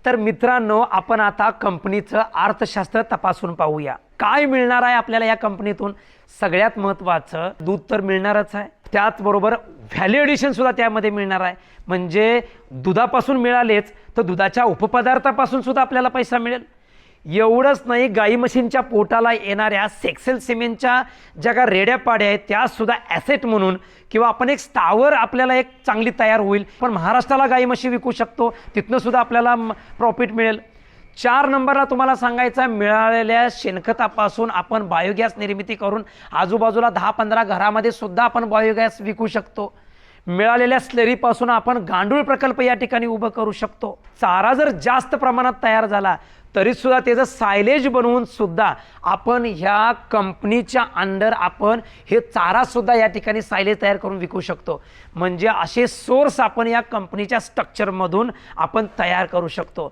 तर मित्रांनो, आपण आता कंपनीचं अर्थशास्त्र तपासून पाहूया. काय मिळणार आहे आपल्याला या कंपनीतून. सगळ्यात महत्त्वाचं, दूध तर मिळणारच आहे, त्याचबरोबर व्हॅल्यू एडिशन सुद्धा त्यामध्ये मिळणार आहे. म्हणजे दुधापासून मिळालेच तर दुधाच्या उपपदार्थापासून सुद्धा आपल्याला पैसा मिळेल. एवढंच नाही, गाई म्हशींच्या पोटाला येणाऱ्या सेक्सेल सिमेंटच्या ज्या का रेड्या पाड्या आहेत त्या सुद्धा ॲसेट म्हणून किंवा आपण एक स्थावर आपल्याला एक चांगली तयार होईल. पण महाराष्ट्राला गाई म्हशी विकू शकतो, तिथनं सुद्धा आपल्याला प्रॉफिट मिळेल. 4 नंबरला तुम्हाला सांगायचं, मिळालेल्या शेणखतापासून आपण बायोगॅस निर्मिती करून आजूबाजूला 10-15 घरामध्ये सुद्धा आपण बायोगॅस विकू शकतो. मिळालेल्या स्लरीपासून आपण गांडूळ प्रकल्प या ठिकाणी उभं करू शकतो. चारा जर जास्त प्रमाणात तयार झाला तरी सुद्धा त्याचं सायलेज बनवून सुद्धा आपण ह्या कंपनीच्या अंडर आपण हे चारा सुद्धा या ठिकाणी सायलेज तयार करून विकू शकतो. म्हणजे असे सोर्स आपण या कंपनीच्या स्ट्रक्चरमधून आपण तयार करू शकतो.